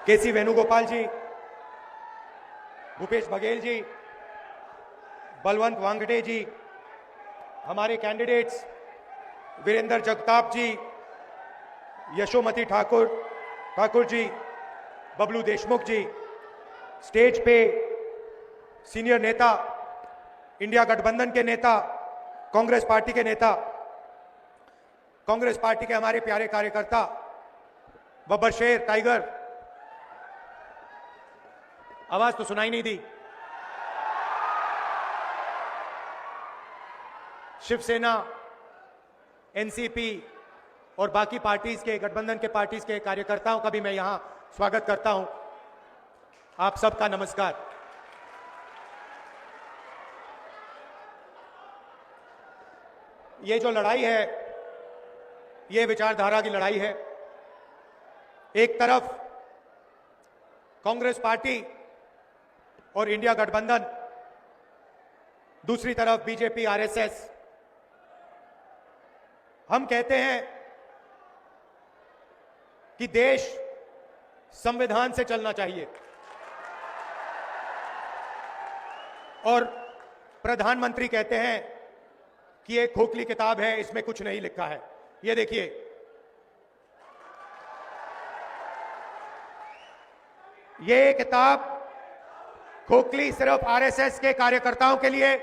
केसी वेणुगोपाल जी, भूपेश बघेल जी, बलवंत वांगटे जी, हमारे कैंडिडेट्स वीरेंद्र जगताप जी, यशोमती ठाकुर जी, बबलू देशमुख जी, स्टेज पे सीनियर नेता, इंडिया गठबंधन के नेता, कांग्रेस पार्टी के नेता, कांग्रेस पार्टी के हमारे प्यारे कार्यकर्ता, बब्बर शेर टाइगर, आवाज तो सुनाई नहीं दी, शिवसेना, एनसीपी और बाकी पार्टीज के, गठबंधन के पार्टीज के कार्यकर्ताओं का भी मैं यहां स्वागत करता हूं। आप सबका नमस्कार। ये जो लड़ाई है, ये विचारधारा की लड़ाई है। एक तरफ कांग्रेस पार्टी और इंडिया गठबंधन, दूसरी तरफ बीजेपी, आरएसएस। हम कहते हैं कि देश संविधान से चलना चाहिए और प्रधानमंत्री कहते हैं कि एक खोखली किताब है, इसमें कुछ नहीं लिखा है। ये देखिए, ये किताब खोखली सिर्फ आरएसएस के कार्यकर्ताओं के लिए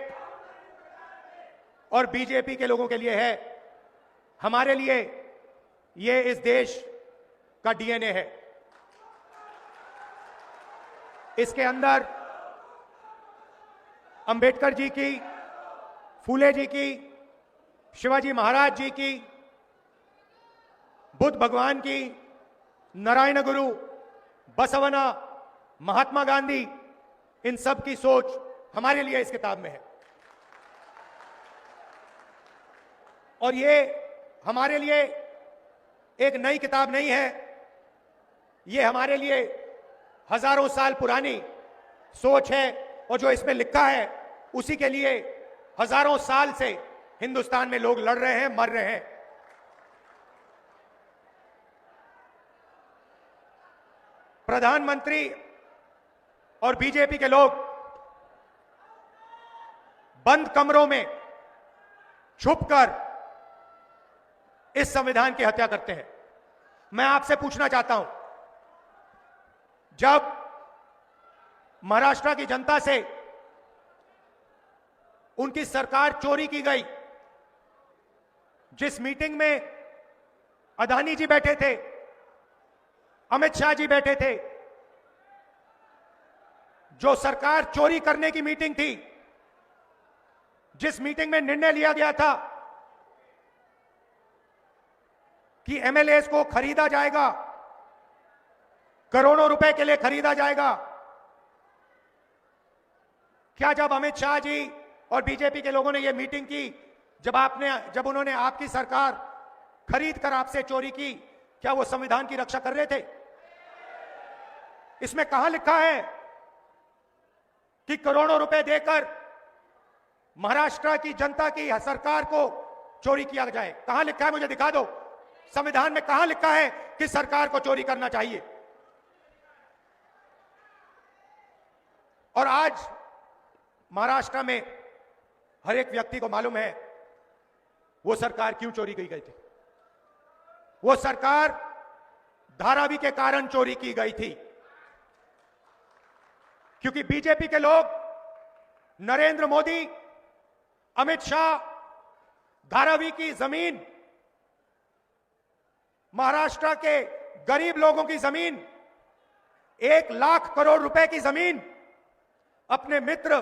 और बीजेपी के लोगों के लिए है। हमारे लिए ये इस देश का डीएनए है। इसके अंदर अंबेडकर जी की, फूले जी की, शिवाजी महाराज जी की, बुद्ध भगवान की, नारायण गुरु, बसवना, महात्मा गांधी, इन सब की सोच हमारे लिए इस किताब में है। और ये हमारे लिए एक नई किताब नहीं है, ये हमारे लिए हजारों साल पुरानी सोच है। और जो इसमें लिखा है उसी के लिए हजारों साल से हिंदुस्तान में लोग लड़ रहे हैं, मर रहे हैं। प्रधानमंत्री और बीजेपी के लोग बंद कमरों में छुपकर इस संविधान की हत्या करते हैं। मैं आपसे पूछना चाहता हूं, जब महाराष्ट्र की जनता से उनकी सरकार चोरी की गई, जिस मीटिंग में अदानी जी बैठे थे, अमित शाह जी बैठे थे, जो सरकार चोरी करने की मीटिंग थी, जिस मीटिंग में निर्णय लिया गया था कि एमएलएस को खरीदा जाएगा, करोड़ों रुपए के लिए खरीदा जाएगा, क्या जब अमित शाह जी और बीजेपी के लोगों ने यह मीटिंग की, जब उन्होंने आपकी सरकार खरीद कर आपसे चोरी की, क्या वो संविधान की रक्षा कर रहे थे? इसमें कहां लिखा है कि करोड़ों रुपए देकर महाराष्ट्र की जनता की सरकार को चोरी किया जाए? कहां लिखा है? मुझे दिखा दो। संविधान में कहां लिखा है कि सरकार को चोरी करना चाहिए? और आज महाराष्ट्र में हर एक व्यक्ति को मालूम है वो सरकार क्यों चोरी की गई थी। वो सरकार धारावी के कारण चोरी की गई थी, क्योंकि बीजेपी के लोग, नरेंद्र मोदी, अमित शाह, धारावी की जमीन, महाराष्ट्र के गरीब लोगों की जमीन, 1 लाख करोड़ रुपए की जमीन अपने मित्र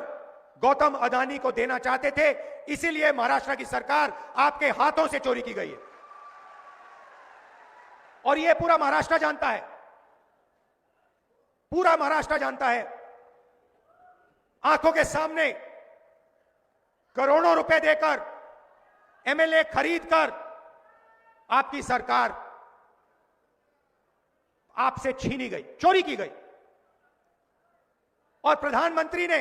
गौतम अदानी को देना चाहते थे। इसीलिए महाराष्ट्र की सरकार आपके हाथों से चोरी की गई है। और यह पूरा महाराष्ट्र जानता है, पूरा महाराष्ट्र जानता है। आंखों के सामने करोड़ों रुपए देकर, एमएलए खरीदकर आपकी सरकार आपसे छीनी गई, चोरी की गई। और प्रधानमंत्री ने,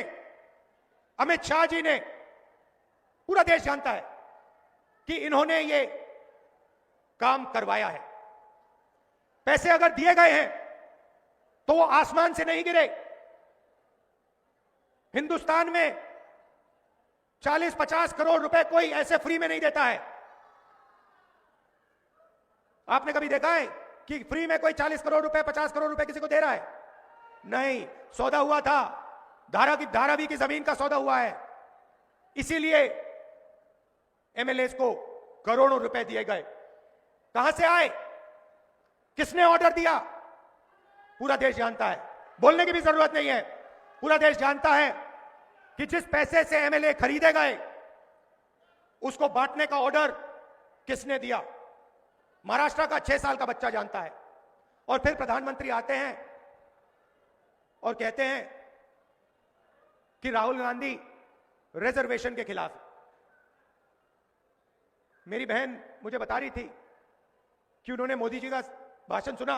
अमित शाह जी ने, पूरा देश जानता है कि इन्होंने ये काम करवाया है। पैसे अगर दिए गए हैं तो वो आसमान से नहीं गिरे। हिंदुस्तान में 40-50 करोड़ रुपए कोई ऐसे फ्री में नहीं देता है। आपने कभी देखा है कि फ्री में कोई 40 करोड़ रुपए 50 करोड़ रुपए किसी को दे रहा है? नहीं, सौदा हुआ था, धारावी की जमीन का सौदा हुआ है, इसीलिए एमएलए को करोड़ों रुपए दिए गए। कहां से आए, किसने ऑर्डर दिया? पूरा देश जानता है, बोलने की भी जरूरत नहीं है। पूरा देश जानता है कि जिस पैसे से एमएलए खरीदे गए उसको बांटने का ऑर्डर किसने दिया। महाराष्ट्र का 6 साल का बच्चा जानता है। और फिर प्रधानमंत्री आते हैं और कहते हैं कि राहुल गांधी रिजर्वेशन के खिलाफ है। मेरी बहन मुझे बता रही थी कि उन्होंने मोदी जी का भाषण सुना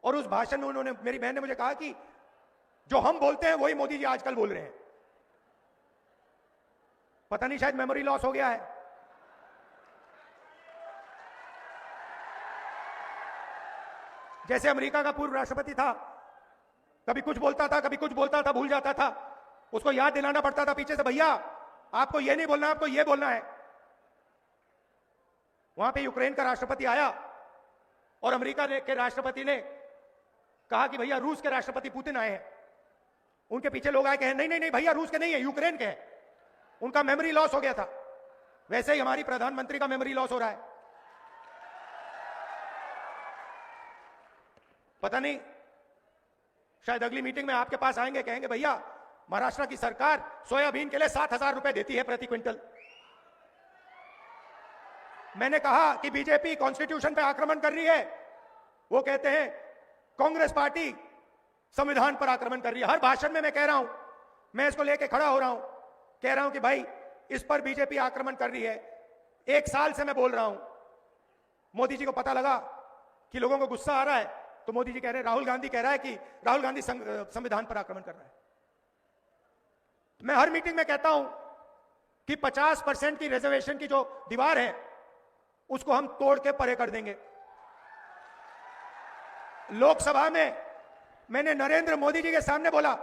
और उस भाषण में मेरी बहन ने मुझे कहा कि जो हम बोलते हैं वही मोदी जी आजकल बोल रहे हैं। पता नहीं, शायद मेमोरी लॉस हो गया है। जैसे अमेरिका का पूर्व राष्ट्रपति था, कभी कुछ बोलता था, कभी कुछ बोलता था, भूल जाता था, उसको याद दिलाना पड़ता था पीछे से, भैया आपको ये नहीं बोलना, आपको ये बोलना है। वहां पे यूक्रेन का राष्ट्रपति आया और अमेरिका के राष्ट्रपति ने कहा कि भैया रूस के राष्ट्रपति पुतिन आए हैं। उनके पीछे लोग आए, कहे नहीं नहीं नहीं भैया रूस के नहीं है, यूक्रेन के हैं। उनका मेमोरी लॉस हो गया था। वैसे ही हमारी प्रधानमंत्री का मेमोरी लॉस हो रहा है। पता नहीं, शायद अगली मीटिंग में आपके पास आएंगे, कहेंगे भैया महाराष्ट्र की सरकार सोयाबीन के लिए 7,000 रुपए देती है प्रति क्विंटल। मैंने कहा कि बीजेपी कॉन्स्टिट्यूशन पे आक्रमण कर रही है, वो कहते हैं कांग्रेस पार्टी संविधान पर आक्रमण कर रही है। हर भाषण में मैं कह रहा हूं, मैं इसको लेके खड़ा हो रहा हूं, कह रहा हूं कि भाई इस पर बीजेपी आक्रमण कर रही है। 1 साल से मैं बोल रहा हूं, मोदी जी को पता लगा कि लोगों को गुस्सा आ रहा है, तो मोदी जी कह रहे हैं, राहुल गांधी कह रहा है कि राहुल गांधी संविधान पर आक्रमण कर रहा है। मैं हर मीटिंग में कहता हूं कि 50% की रिजर्वेशन की जो दीवार है उसको हम तोड़ के परे कर देंगे। लोकसभा में मैंने नरेंद्र मोदी जी के सामने बोला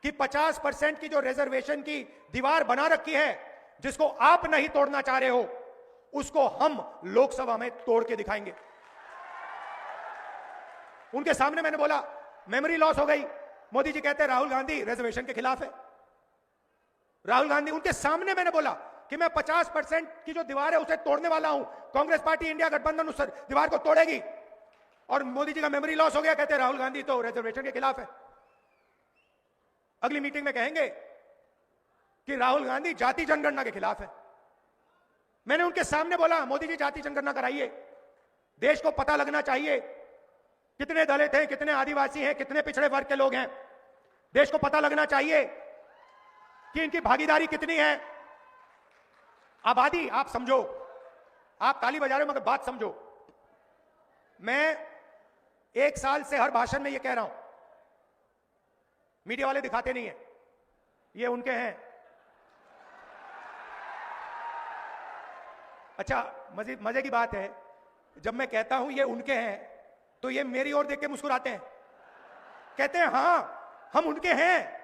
कि 50% की जो रिजर्वेशन की दीवार बना रखी है, जिसको आप नहीं तोड़ना चाह रहे हो, उसको हम लोकसभा में तोड़ के दिखाएंगे। उनके सामने मैंने बोला मेमोरी लॉस हो गई। मोदी जी कहते हैं राहुल गांधी रिजर्वेशन के खिलाफ है। राहुल गांधी, उनके सामने मैंने बोला कि मैं 50% की जो दीवार है उसे तोड़ने वाला हूं, कांग्रेस पार्टी इंडिया गठबंधन उस दीवार को तोड़ेगी। और मोदी जी का मेमोरी लॉस हो गया, कहते हैं राहुल गांधी तो रिजर्वेशन के खिलाफ है। अगली मीटिंग में कहेंगे कि राहुल गांधी जाति जनगणना के खिलाफ है। मैंने उनके सामने बोला मोदी जी जाति जनगणना कराइए, देश को पता लगना चाहिए कितने दलित हैं, कितने आदिवासी हैं, कितने पिछड़े वर्ग के लोग हैं। देश को पता लगना चाहिए कि इनकी भागीदारी कितनी है। आबादी आप समझो, आप ताली बजा रहे हो मगर बात समझो। मैं 1 साल से हर भाषण में ये कह रहा हूं, मीडिया वाले दिखाते नहीं है, ये उनके हैं। अच्छा, मजे की बात है, जब मैं कहता हूं ये उनके हैं तो ये मेरी ओर देख के मुस्कुराते हैं, कहते हैं हां हम उनके हैं,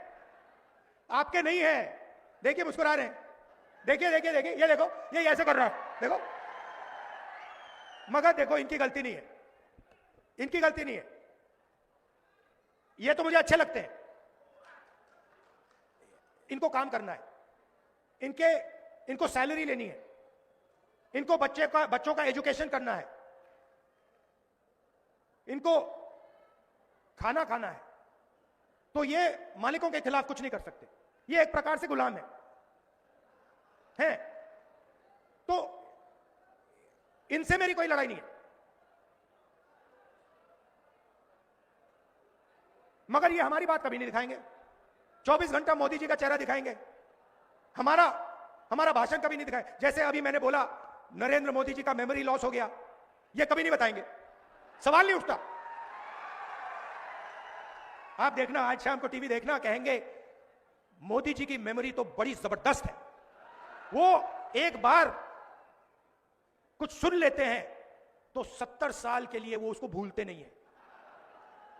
आपके नहीं हैं। देखिए मुस्कुरा रहे हैं, देखिए देखिए देखिए, ये देखो ये ऐसे कर रहा है, देखो। मगर देखो इनकी गलती नहीं है, इनकी गलती नहीं है। ये तो मुझे अच्छे लगते हैं, इनको काम करना है, इनको सैलरी लेनी है, इनको बच्चों का एजुकेशन करना है, इनको खाना खाना है। तो ये मालिकों के खिलाफ कुछ नहीं कर सकते, ये एक प्रकार से गुलाम है। तो इनसे मेरी कोई लड़ाई नहीं है। मगर ये हमारी बात कभी नहीं दिखाएंगे, 24 घंटा मोदी जी का चेहरा दिखाएंगे, हमारा भाषण कभी नहीं दिखाएंगे। जैसे अभी मैंने बोला नरेंद्र मोदी जी का मेमोरी लॉस हो गया, ये कभी नहीं बताएंगे, सवाल नहीं उठता। आप देखना, आज शाम को टीवी देखना, कहेंगे मोदी जी की मेमोरी तो बड़ी जबरदस्त है, वो एक बार कुछ सुन लेते हैं तो 70 साल के लिए वो उसको भूलते नहीं है।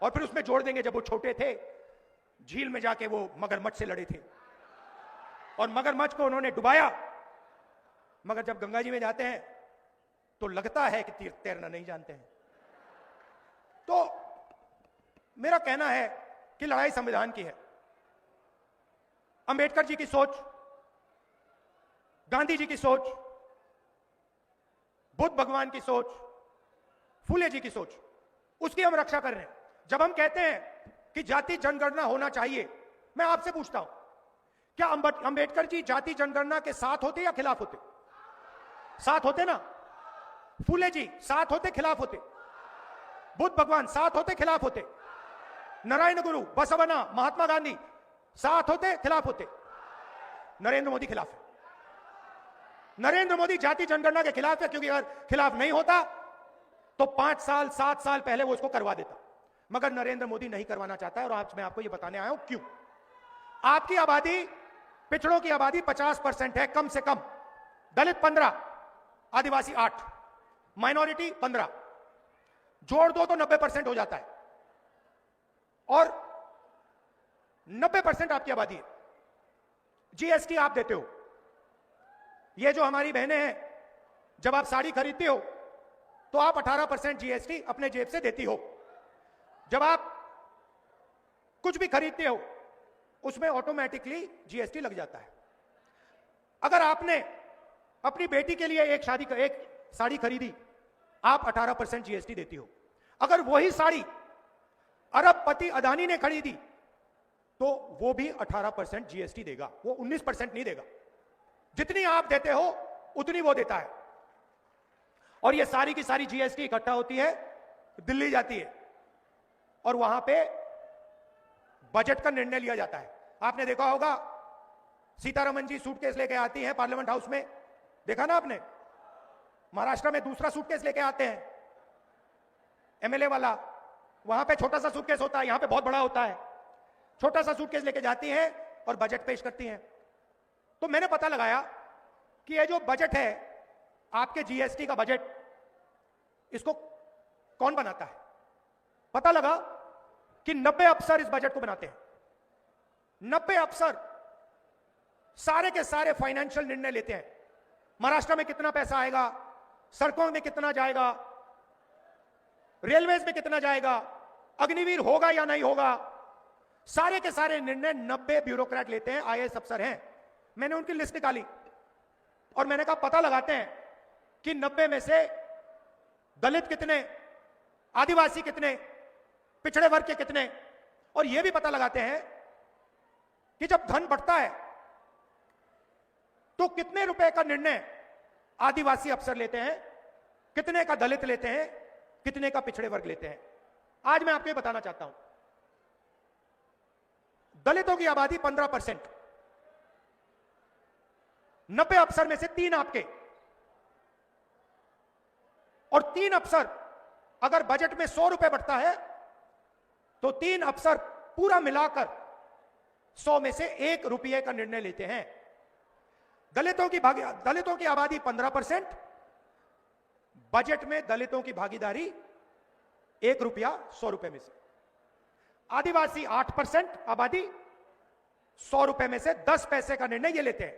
और फिर उसमें जोड़ देंगे जब वो छोटे थे, झील में जाके वो मगरमच्छ से लड़े थे और मगरमच्छ को उन्होंने डुबाया। मगर जब गंगा जी में जाते हैं तो लगता है कि तैरना नहीं जानते हैं। तो मेरा कहना है कि लड़ाई संविधान की है। अंबेडकर जी की सोच, गांधी जी की सोच, बुद्ध भगवान की सोच, फूले जी की सोच, उसकी हम रक्षा कर रहे हैं। जब हम कहते हैं कि जाति जनगणना होना चाहिए, मैं आपसे पूछता हूं, क्या अंबेडकर जी जाति जनगणना के साथ होते या खिलाफ होते? साथ होते ना। फूले जी साथ होते खिलाफ होते? बुद्ध भगवान साथ होते खिलाफ होते? नारायण गुरु, बसवना, महात्मा गांधी साथ होते खिलाफ होते? नरेंद्र मोदी खिलाफ है। नरेंद्र मोदी जाति जनगणना के खिलाफ है, क्योंकि अगर खिलाफ नहीं होता तो 5 साल 7 साल पहले वो इसको करवा देता। मगर नरेंद्र मोदी नहीं करवाना चाहता है और आज मैं आपको ये बताने आया हूं क्यों। आपकी आबादी, पिछड़ों की आबादी 50% है कम से कम। दलित 15, आदिवासी 8, माइनॉरिटी 15, जोड़ दो तो 90% हो जाता है और 90% आपकी आबादी है। जीएसटी आप देते हो। ये जो हमारी बहनें हैं, जब आप साड़ी खरीदते हो तो आप 18% जीएसटी अपने जेब से देती हो। जब आप कुछ भी खरीदते हो उसमें ऑटोमेटिकली जीएसटी लग जाता है। अगर आपने अपनी बेटी के लिए एक साड़ी खरीदी, आप 18% जीएसटी देती हो। अगर वही साड़ी अरबपति अदानी ने खरीदी तो वो भी 18% जीएसटी देगा, वो 19% नहीं देगा। जितनी आप देते हो उतनी वो देता है। और ये सारी की सारी जीएसटी इकट्ठा होती है, दिल्ली जाती है और वहां पे बजट का निर्णय लिया जाता है। आपने देखा होगा सीतारमन जी सूटकेस लेके आती हैं पार्लियामेंट हाउस में, देखा ना आपने? महाराष्ट्र में दूसरा सूटकेस लेके आते हैं एमएलए वाला, वहां पे छोटा सा सूटकेस होता है, यहां पे बहुत बड़ा होता है। छोटा सा सूटकेस लेके जाती हैं और बजट पेश करती हैं। तो मैंने पता लगाया कि ये जो बजट है, आपके जीएसटी का बजट, इसको कौन बनाता है? पता लगा कि 90 अफसर इस बजट को बनाते हैं। 90 अफसर सारे के सारे फाइनेंशियल निर्णय लेते हैं। महाराष्ट्र में कितना पैसा आएगा, सड़कों में कितना जाएगा, रेलवेज में कितना जाएगा, अग्निवीर होगा या नहीं होगा, सारे के सारे निर्णय 90 ब्यूरोक्रेट लेते हैं, आईएएस अफसर हैं। मैंने उनकी लिस्ट निकाली और मैंने कहा पता लगाते हैं कि 90 में से दलित कितने, आदिवासी कितने, पिछड़े वर्ग के कितने, और यह भी पता लगाते हैं कि जब धन बढ़ता है तो कितने रुपए का निर्णय आदिवासी अफसर लेते हैं, कितने का दलित लेते हैं, कितने का पिछड़े वर्ग लेते हैं। आज मैं आपको ये बताना चाहता हूं, दलितों की आबादी 15%, 90 अफसर में से 3 आपके, और 3 अफसर अगर बजट में 100 रुपए बढ़ता है तो 3 अफसर पूरा मिलाकर 100 में से 1 रुपये का निर्णय लेते हैं। दलितों की आबादी 15%, बजट में दलितों की भागीदारी 1 रुपया 100 रुपए में से। आदिवासी 8% आबादी, 100 रुपए में से 10 पैसे का निर्णय ये लेते हैं।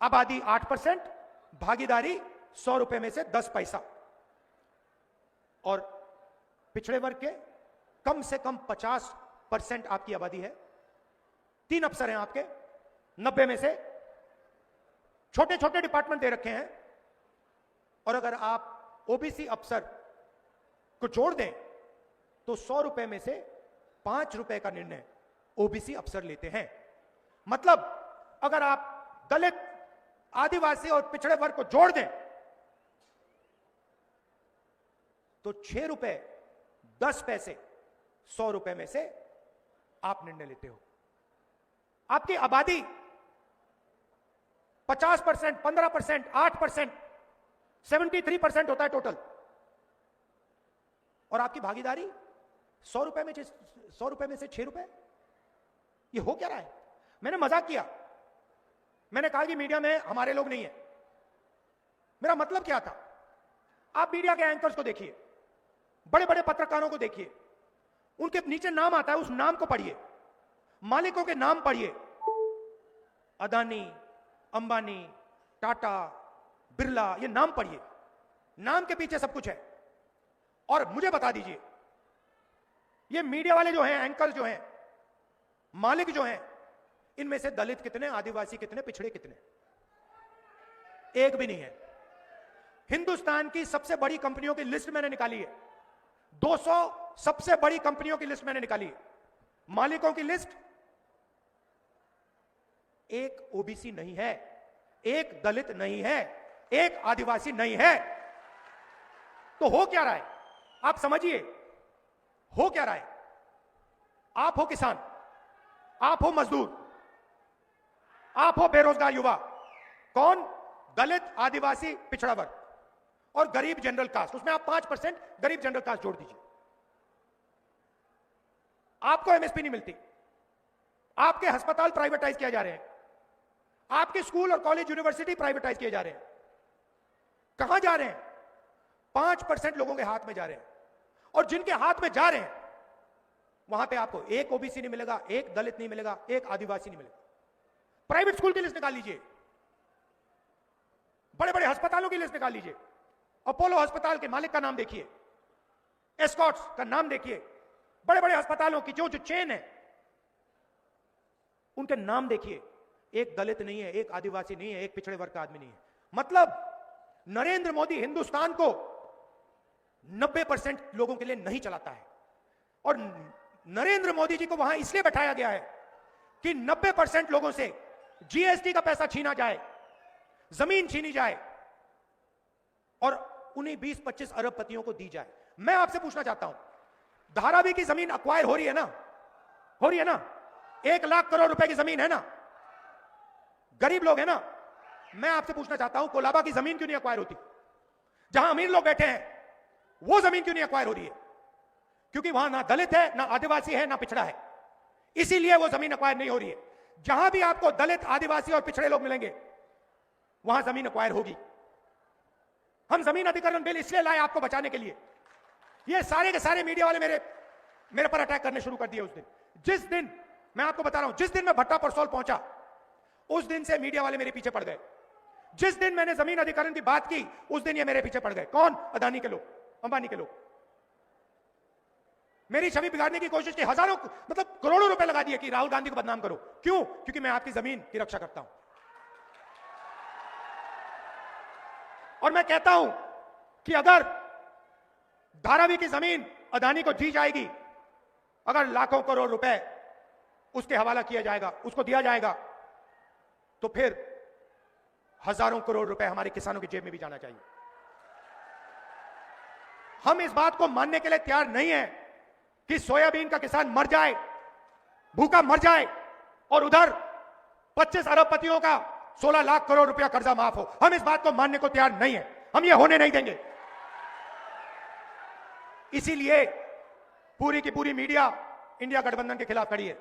आबादी 8%, भागीदारी 100 रुपए में से 10 पैसा। और पिछड़े वर्ग के कम से कम 50% आपकी आबादी है। 3 अफसर हैं आपके, 90 में से छोटे छोटे डिपार्टमेंट दे रखे हैं। और अगर आप ओबीसी अफसर को जोड़ दें तो 100 रुपए में से 5 रुपए का निर्णय ओबीसी अफसर लेते हैं। मतलब अगर आप दलित, आदिवासी और पिछड़े वर्ग को जोड़ दें तो 6 रुपए 10 पैसे 100 रुपए में से आप निर्णय लेते हो। आपकी आबादी 50%, 15%, 8%, 73% होता है टोटल, और आपकी भागीदारी 100 रुपए में से 6 रुपए। ये हो क्या रहा है? मैंने मजाक किया, मैंने कहा कि मीडिया में हमारे लोग नहीं है। मेरा मतलब क्या था? आप मीडिया के एंकर्स को देखिए, बड़े बड़े पत्रकारों को देखिए, उनके नीचे नाम आता है, उस नाम को पढ़िए, मालिकों के नाम पढ़िए, अदानी, अंबानी, टाटा, बिरला, ये नाम पढ़िए। नाम के पीछे सब कुछ है। और मुझे बता दीजिए, ये मीडिया वाले जो हैं, एंकर जो हैं, मालिक जो हैं, इनमें से दलित कितने, आदिवासी कितने, पिछड़े कितने? एक भी नहीं है। हिंदुस्तान की सबसे बड़ी कंपनियों की लिस्ट मैंने निकाली है, 200 सबसे बड़ी कंपनियों की लिस्ट मैंने निकाली है। मालिकों की लिस्ट, एक ओबीसी नहीं है, एक दलित नहीं है, एक आदिवासी नहीं है। तो हो क्या रहा है आप समझिए, हो क्या रहा है? आप हो किसान, आप हो मजदूर, आप हो बेरोजगार युवा, कौन? दलित, आदिवासी, पिछड़ा वर्ग और गरीब जनरल कास्ट। उसमें आप 5% गरीब जनरल कास्ट जोड़ दीजिए। आपको एमएसपी नहीं मिलती, आपके अस्पताल प्राइवेटाइज किए जा रहे हैं, आपके स्कूल और कॉलेज यूनिवर्सिटी प्राइवेटाइज किए जा रहे हैं। कहां जा रहे हैं? 5% लोगों के हाथ में जा रहे हैं। और जिनके हाथ में जा रहे हैं वहां पे आपको एक ओबीसी नहीं मिलेगा, एक दलित नहीं मिलेगा, एक आदिवासी नहीं मिलेगा। प्राइवेट स्कूल की लिस्ट निकाल लीजिए, बड़े बड़े अस्पतालों की लिस्ट निकाल लीजिए। अपोलो अस्पताल के मालिक का नाम देखिए, एस्कॉट्स का नाम देखिए, बड़े बड़े अस्पतालों की जो चेन है उनके नाम देखिए। एक दलित नहीं है, एक आदिवासी नहीं है, एक पिछड़े वर्ग का आदमी नहीं है। मतलब नरेंद्र मोदी हिंदुस्तान को 90% लोगों के लिए नहीं चलाता है। और नरेंद्र मोदी जी को वहां इसलिए बैठाया गया है कि 90% लोगों से जीएसटी का पैसा छीना जाए, जमीन छीनी जाए और उन्हीं 20-25 अरबपतियों को दी जाए। मैं आपसे पूछना चाहता हूं, धारावी की जमीन अक्वायर हो रही है ना? हो रही है ना? 1 लाख करोड़ रुपए की जमीन है ना? गरीब लोग है ना? मैं आपसे पूछना चाहता हूं, कोलाबा की जमीन क्यों नहीं अक्वायर होती? जहां अमीर लोग बैठे हैं वो जमीन क्यों नहीं अक्वायर हो रही है? क्योंकि वहां ना दलित है, ना आदिवासी है, ना पिछड़ा है, इसीलिए वो जमीन अक्वायर नहीं हो रही है। जहां भी आपको दलित, आदिवासी और पिछड़े लोग मिलेंगे वहां जमीन अक्वायर होगी। हम जमीन अधिग्रहण बिल इसलिए लाए आपको बचाने के लिए। ये सारे के सारे मीडिया वाले मेरे पर अटैक करने शुरू कर दिए उस दिन। जिस दिन, मैं आपको बता रहा हूं, जिस दिन मैं भट्टा परसौल पहुंचा उस दिन से मीडिया वाले मेरे पीछे पड़ गए। जिस दिन मैंने जमीन अधिग्रहण की बात की उस दिन ये मेरे पीछे पड़ गए। कौन? अदानी के लोग, अंबानी के लोग। मेरी छवि बिगाड़ने की कोशिश की, हजारों मतलब करोड़ों रुपए लगा दिए कि राहुल गांधी को बदनाम करो। क्यों? क्योंकि मैं आपकी जमीन की रक्षा करता हूं। और मैं कहता हूं कि अगर धारावी की जमीन अदानी को दी जाएगी, अगर लाखों करोड़ रुपए उसके हवाला किया जाएगा, उसको दिया जाएगा, तो फिर हजारों करोड़ रुपए हमारे किसानों की जेब में भी जाना चाहिए। हम इस बात को मानने के लिए तैयार नहीं है कि सोयाबीन का किसान मर जाए, भूखा मर जाए और उधर 25 अरबपतियों का 16 लाख करोड़ रुपया कर्जा माफ हो। हम इस बात को मानने को तैयार नहीं है, हम ये होने नहीं देंगे। इसीलिए पूरी की पूरी मीडिया इंडिया गठबंधन के खिलाफ खड़ी है।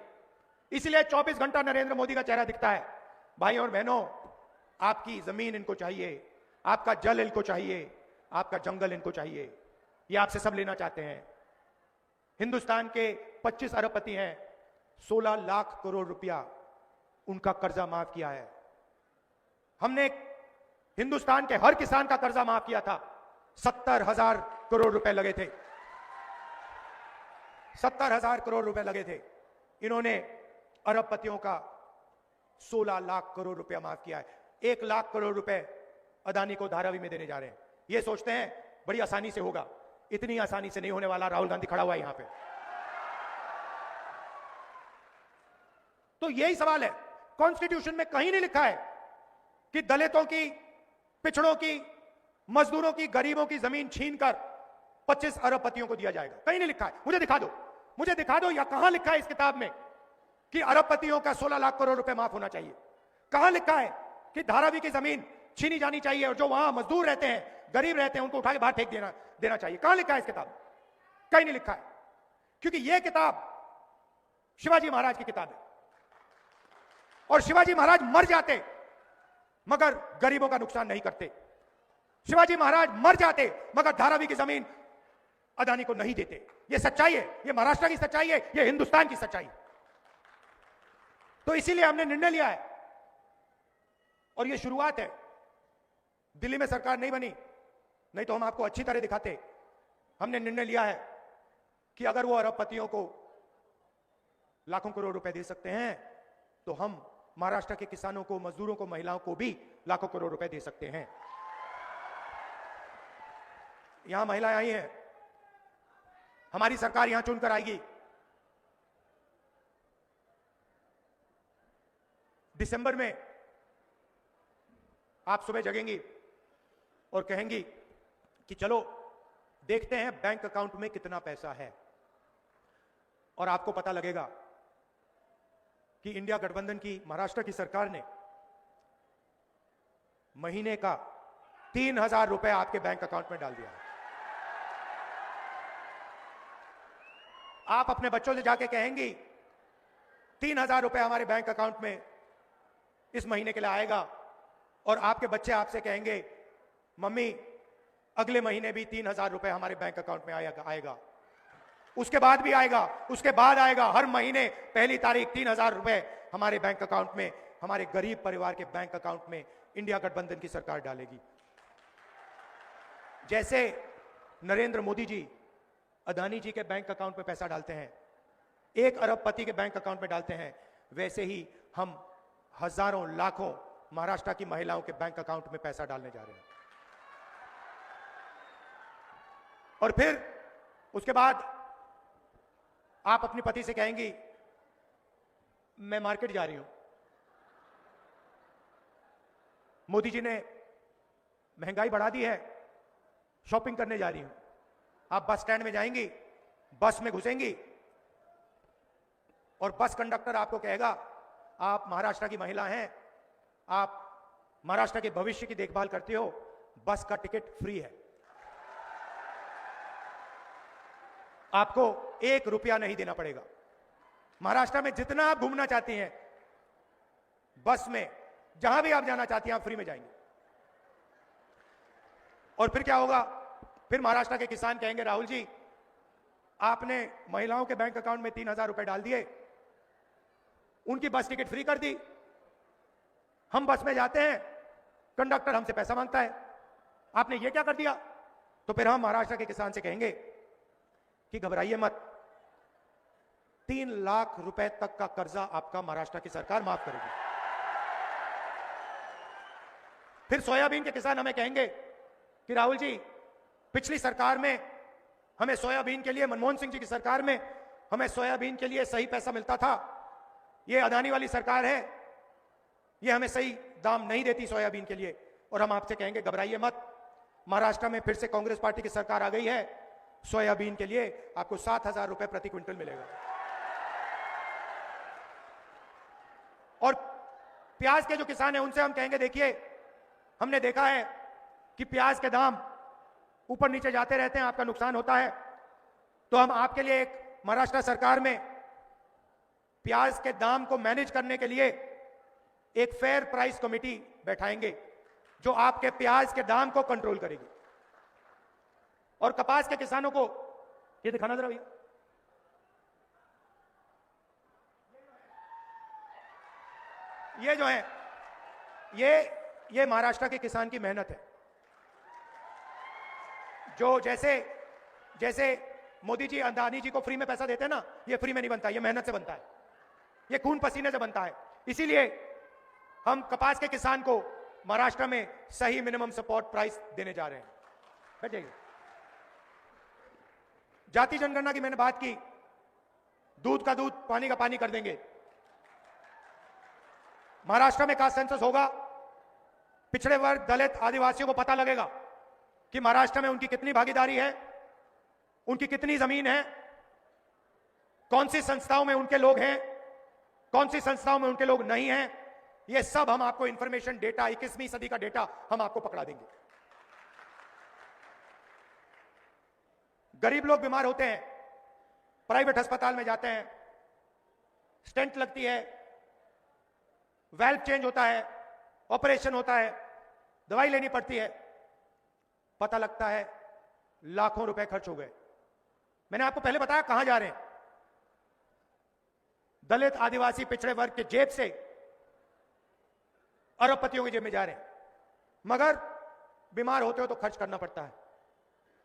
इसीलिए 24 घंटा नरेंद्र मोदी का चेहरा दिखता है। भाई और बहनों, आपकी जमीन इनको चाहिए, आपका जल इनको चाहिए, आपका जंगल इनको चाहिए, ये आपसे सब लेना चाहते हैं। हिंदुस्तान के 25 अरबपति हैं, 16 लाख करोड़ रुपया उनका कर्जा माफ किया है। हमने हिंदुस्तान के हर किसान का कर्जा माफ किया था। 70,000 करोड़ रुपए लगे थे, 70,000 करोड़ रुपए लगे थे। इन्होंने अरबपतियों का 16 लाख करोड़ रुपया माफ किया है। 1 लाख करोड़ रुपए अदानी को धारावी में देने जा रहे हैं। ये सोचते हैं बड़ी आसानी से होगा, इतनी आसानी से नहीं होने वाला। राहुल गांधी खड़ा हुआ है यहां पे। तो यही सवाल है, कॉन्स्टिट्यूशन में कहीं नहीं लिखा है कि दलितों की, पिछड़ों की, मजदूरों की, गरीबों की जमीन छीनकर 25 अरबपतियों को दिया जाएगा। कहीं नहीं लिखा है। मुझे दिखा दो, मुझे दिखा दो, या कहां लिखा है इस किताब में कि अरबपतियों का 16 लाख करोड़ रुपए माफ होना चाहिए? कहां लिखा है कि धारावी की जमीन छीनी जानी चाहिए और जो वहां मजदूर रहते हैं, गरीब रहते हैं, उनको उठा के बाहर फेंक देना चाहिए? कहां लिखा है इस किताब? कहीं नहीं लिखा है। क्योंकि यह किताब शिवाजी महाराज की किताब है और शिवाजी महाराज मर जाते मगर गरीबों का नुकसान नहीं करते। शिवाजी महाराज मर जाते मगर धारावी की जमीन अदानी को नहीं देते। ये सच्चाई है, ये महाराष्ट्र की सच्चाई है, ये हिंदुस्तान की सच्चाई। तो इसीलिए हमने निर्णय लिया है, और ये शुरुआत है। दिल्ली में सरकार नहीं बनी, नहीं तो हम आपको अच्छी तरह दिखाते। हमने निर्णय लिया है कि अगर वो अरबपतियों को लाखों करोड़ रुपए दे सकते हैं, तो हम महाराष्ट्र के किसानों को, मजदूरों को, महिलाओं को भी लाखों करोड़ रुपए दे सकते हैं। यहां महिलाएं आई हैं, हमारी सरकार यहां चुनकर आएगी। दिसंबर में आप सुबह जगेंगी और कहेंगी कि चलो देखते हैं बैंक अकाउंट में कितना पैसा है, और आपको पता लगेगा कि इंडिया गठबंधन की महाराष्ट्र की सरकार ने महीने का 3,000 रुपए आपके बैंक अकाउंट में डाल दिया है। आप अपने बच्चों से जाके कहेंगी 3,000 रुपए हमारे बैंक अकाउंट में इस महीने के लिए आएगा, और आपके बच्चे आपसे कहेंगे मम्मी अगले महीने भी 3,000 रुपए हमारे बैंक अकाउंट में आएगा, उसके बाद भी आएगा, उसके बाद आएगा। हर महीने पहली तारीख 3,000 रुपए हमारे बैंक अकाउंट में, हमारे गरीब परिवार के बैंक अकाउंट में इंडिया गठबंधन की सरकार डालेगी। जैसे नरेंद्र मोदी जी अदानी जी के बैंक अकाउंट में पैसा डालते हैं, 1 अरबपति के बैंक अकाउंट में डालते हैं, वैसे ही हम हजारों लाखों महाराष्ट्र की महिलाओं के बैंक अकाउंट में पैसा डालने जा रहे हैं। और फिर उसके बाद आप अपने पति से कहेंगी मैं मार्केट जा रही हूं, मोदी जी ने महंगाई बढ़ा दी है, शॉपिंग करने जा रही हूं। आप बस स्टैंड में जाएंगी, बस में घुसेंगी, और बस कंडक्टर आपको कहेगा आप महाराष्ट्र की महिला हैं, आप महाराष्ट्र के भविष्य की देखभाल करते हो, बस का टिकट फ्री है, आपको 1 रुपया नहीं देना पड़ेगा। महाराष्ट्र में जितना आप घूमना चाहती हैं, बस में जहां भी आप जाना चाहती हैं, आप फ्री में जाएंगे। और फिर क्या होगा? फिर महाराष्ट्र के किसान कहेंगे राहुल जी आपने महिलाओं के बैंक अकाउंट में 3,000 रुपए डाल दिए, उनकी बस टिकट फ्री कर दी, हम बस में जाते हैं, कंडक्टर हमसे पैसा मांगता है, आपने ये क्या कर दिया? तो फिर हम महाराष्ट्र के किसान से कहेंगे कि घबराइए मत, 3 लाख रुपए तक का कर्जा आपका महाराष्ट्र की सरकार माफ करेगी। फिर सोयाबीन के किसान हमें कहेंगे कि राहुल जी पिछली सरकार में हमें सोयाबीन के लिए, मनमोहन सिंह जी की सरकार में हमें सोयाबीन के लिए सही पैसा मिलता था, ये अदानी वाली सरकार है, ये हमें सही दाम नहीं देती सोयाबीन के लिए। और हम आपसे कहेंगे घबराइए मत, महाराष्ट्र में फिर से कांग्रेस पार्टी की सरकार आ गई है, सोयाबीन के लिए आपको 7,000 रुपए प्रति क्विंटल मिलेगा। और प्याज के जो किसान हैं उनसे हम कहेंगे देखिए हमने देखा है कि प्याज के दाम ऊपर नीचे जाते रहते हैं, आपका नुकसान होता है, तो हम आपके लिए एक महाराष्ट्र सरकार में प्याज के दाम को मैनेज करने के लिए एक फेयर प्राइस कमेटी बैठाएंगे जो आपके प्याज के दाम को कंट्रोल करेगी। और कपास के किसानों को ये दिखाना जरा भैया, ये जो है ये महाराष्ट्र के किसान की मेहनत है, जो जैसे मोदी जी अदानी जी को फ्री में पैसा देते हैं ना, ये फ्री में नहीं बनता, ये मेहनत से बनता है, ये खून पसीने से बनता है। इसीलिए हम कपास के किसान को महाराष्ट्र में सही मिनिमम सपोर्ट प्राइस देने जा रहे हैं। बैठ जाइए। जाति जनगणना की मैंने बात की, दूध का दूध पानी का पानी कर देंगे। महाराष्ट्र में कास्ट सेंसस होगा, पिछड़े वर्ग, दलित, आदिवासियों को पता लगेगा कि महाराष्ट्र में उनकी कितनी भागीदारी है, उनकी कितनी जमीन है, कौन सी संस्थाओं में उनके लोग हैं, कौन सी संस्थाओं में उनके लोग नहीं हैं। ये सब हम आपको इंफॉर्मेशन डेटा, 21वीं सदी का डेटा हम आपको पकड़ा देंगे। गरीब लोग बीमार होते हैं, प्राइवेट अस्पताल में जाते हैं, स्टेंट लगती है, वाल्व चेंज होता है, ऑपरेशन होता है, दवाई लेनी पड़ती है, पता लगता है लाखों रुपए खर्च हो गए। मैंने आपको पहले बताया कहां जा रहे हैं। दलित, आदिवासी, पिछड़े वर्ग के जेब से अरबपतियों की जेब में जा रहे हैं। मगर बीमार होते हो तो खर्च करना पड़ता है।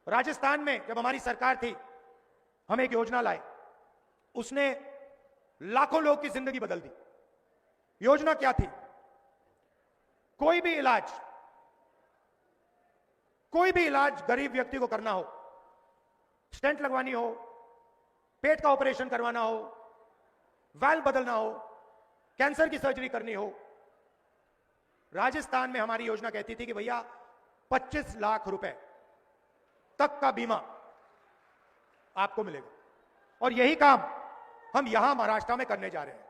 राजस्थान में जब हमारी सरकार थी, हम एक योजना लाए, उसने लाखों लोग की जिंदगी बदल दी। योजना क्या थी? कोई भी इलाज गरीब व्यक्ति को करना हो, स्टेंट लगवानी हो, पेट का ऑपरेशन करवाना हो, वाल्व बदलना हो, कैंसर की सर्जरी करनी हो, राजस्थान में हमारी योजना कहती थी कि भैया 25 लाख रुपए तक का बीमा आपको मिलेगा। और यही काम हम यहां महाराष्ट्र में करने जा रहे हैं।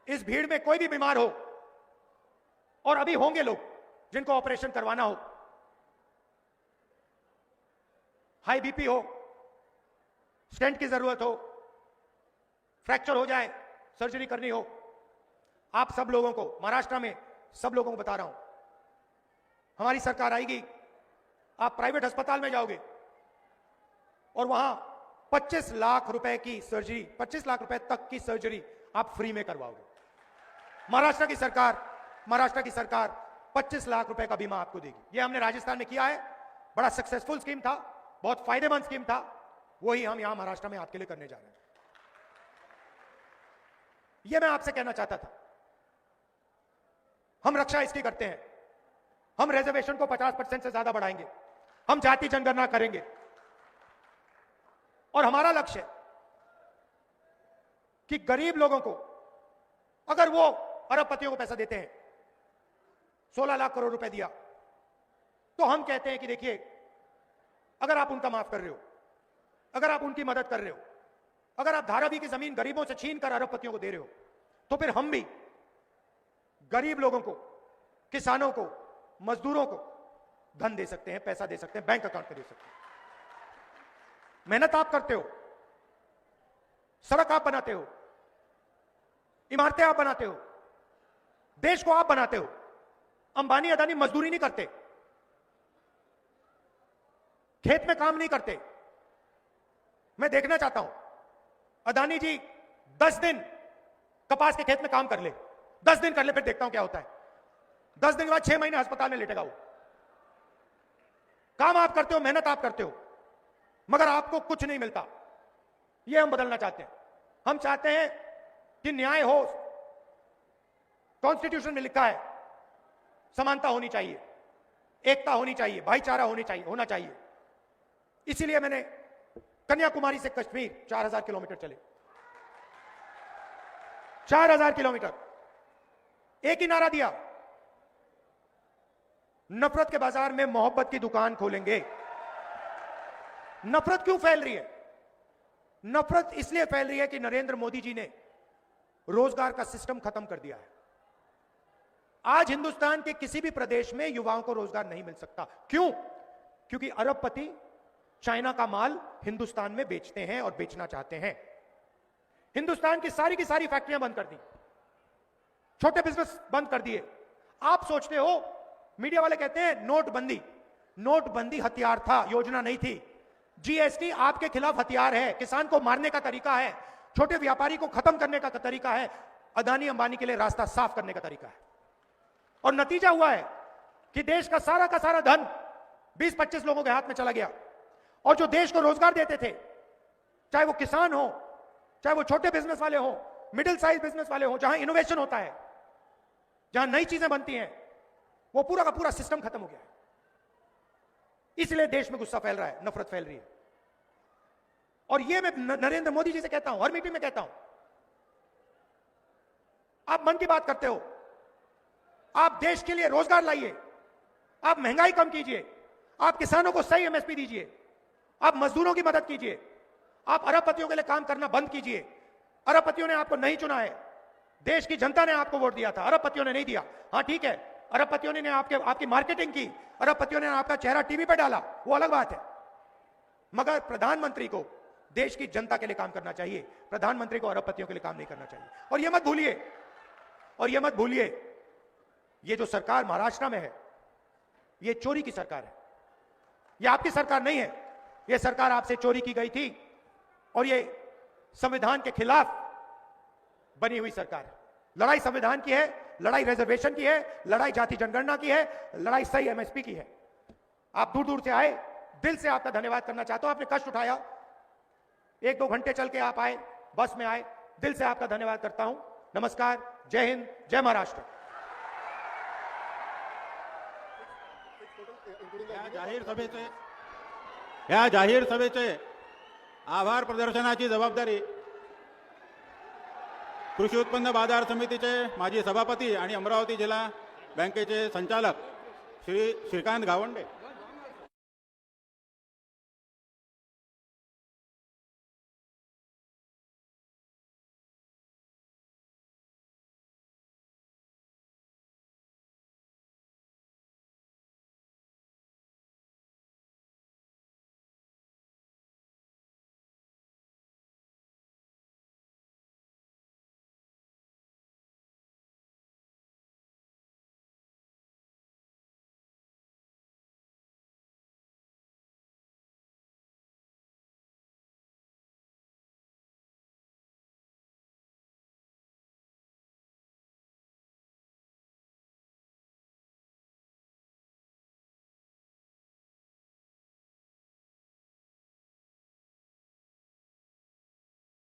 इस भीड़ में कोई भी बीमार हो, और अभी होंगे लोग जिनको ऑपरेशन करवाना हो, हाई बीपी हो, स्टेंट की जरूरत हो, फ्रैक्चर हो जाए, सर्जरी करनी हो, आप सब लोगों को, महाराष्ट्र में सब लोगों को बता रहा हूं, हमारी सरकार आएगी, आप प्राइवेट अस्पताल में जाओगे और वहां 25 लाख रुपए की सर्जरी, 25 लाख रुपए तक की सर्जरी आप फ्री में करवाओगे। महाराष्ट्र की सरकार 25 लाख रुपए का बीमा आपको देगी। यह हमने राजस्थान में किया है, बड़ा सक्सेसफुल स्कीम था, बहुत फायदेमंद स्कीम था, वही हम यहां महाराष्ट्र में आपके लिए करने जा रहे हैं। यह मैं आपसे कहना चाहता था। हम रक्षा इसकी करते हैं, हम रिजर्वेशन को 50% से ज्यादा बढ़ाएंगे, हम जाति जनगणना करेंगे, और हमारा लक्ष्य है कि गरीब लोगों को, अगर वो अरबपतियों को पैसा देते हैं, 16 लाख करोड़ रुपए दिया, तो हम कहते हैं कि देखिए, अगर आप उनका माफ कर रहे हो, अगर आप उनकी मदद कर रहे हो, अगर आप धारावी की जमीन गरीबों से छीन कर अरबपतियों को दे रहे हो, तो फिर हम भी गरीब लोगों को, किसानों को, मजदूरों को धन दे सकते हैं, पैसा दे सकते हैं, बैंक अकाउंट पे दे सकते हैं। मेहनत आप करते हो, सड़क आप बनाते हो, इमारतें आप बनाते हो, देश को आप बनाते हो। अंबानी अदानी मजदूरी नहीं करते, खेत में काम नहीं करते। मैं देखना चाहता हूं अदानी जी 10 दिन कपास के खेत में काम कर ले, 10 दिन कर ले, फिर देखता हूं क्या होता है। 10 दिन के बाद 6 महीने अस्पताल में लेटेगा वो। काम आप करते हो, मेहनत आप करते हो, मगर आपको कुछ नहीं मिलता। ये हम बदलना चाहते हैं। हम चाहते हैं कि न्याय हो, कॉन्स्टिट्यूशन में लिखा है समानता होनी चाहिए, एकता होनी चाहिए, भाईचारा होना चाहिए। इसीलिए मैंने कन्याकुमारी से कश्मीर 4000 किलोमीटर चले, 4000 किलोमीटर, एक ही नारा दिया, नफरत के बाजार में मोहब्बत की दुकान खोलेंगे। नफरत क्यों फैल रही है? नफरत इसलिए फैल रही है कि नरेंद्र मोदी जी ने रोजगार का सिस्टम खत्म कर दिया है। आज हिंदुस्तान के किसी भी प्रदेश में युवाओं को रोजगार नहीं मिल सकता। क्यों? क्योंकि अरबपति चाइना का माल हिंदुस्तान में बेचते हैं और बेचना चाहते हैं। हिंदुस्तान की सारी फैक्ट्रियां बंद कर दी, छोटे बिजनेस बंद कर दिए। आप सोचते हो, मीडिया वाले कहते हैं नोटबंदी हथियार था, योजना नहीं थी। जीएसटी आपके खिलाफ हथियार है, किसान को मारने का तरीका है, छोटे व्यापारी को खत्म करने का तरीका है, अदानी अंबानी के लिए रास्ता साफ करने का तरीका है। और नतीजा हुआ है कि देश का सारा धन 20-25 लोगों के हाथ में चला गया। और जो देश को रोजगार देते थे, चाहे वो किसान हो, चाहे वो छोटे बिजनेस वाले हो, मिडिल साइज बिजनेस वाले हो, जहां इनोवेशन होता है, जहां नई चीजें बनती हैं, वो पूरा का पूरा सिस्टम खत्म हो गया है। इसलिए देश में गुस्सा फैल रहा है, नफरत फैल रही है। और ये मैं नरेंद्र मोदी जी से कहता हूं, हर मीटिंग में कहता हूं, आप मन की बात करते हो, आप देश के लिए रोजगार लाइए, आप महंगाई कम कीजिए, आप किसानों को सही एमएसपी दीजिए, आप मजदूरों की मदद कीजिए, आप अरबपतियों के लिए काम करना बंद कीजिए। अरबपतियों ने आपको नहीं चुना है, देश की जनता ने आपको वोट दिया था, अरबपतियों ने नहीं दिया। हां ठीक है, अरबपतियों ने आपकी मार्केटिंग की, अरबपतियों ने आपका चेहरा टीवी पर डाला, वो अलग बात है। मगर प्रधानमंत्री को देश की जनता के लिए काम करना चाहिए, प्रधानमंत्री को अरबपतियों के लिए काम नहीं करना चाहिए। और यह मत भूलिए, ये जो सरकार महाराष्ट्र में है, ये चोरी की सरकार है। ये आपकी सरकार नहीं है, ये सरकार आपसे चोरी की गई थी और ये संविधान के खिलाफ बनी हुई सरकार है। लड़ाई संविधान की है, लड़ाई रिजर्वेशन की है, लड़ाई जाति जनगणना की है, लड़ाई सही एमएसपी की है। आप दूर दूर से आए, दिल से आपका धन्यवाद करना चाहता हूं। आपने कष्ट उठाया, 1-2 घंटे चल के आप आए, बस में आए, दिल से आपका धन्यवाद करता हूं। नमस्कार, जय हिंद, जय महाराष्ट्र। या जाहीर सभेचे आभार प्रदर्शनाची जबाबदारी कृषी उत्पन्न बाजार समितीचे माजी सभापती आणि अमरावती जिल्हा बँकेचे संचालक श्री श्रीकांत गावंडे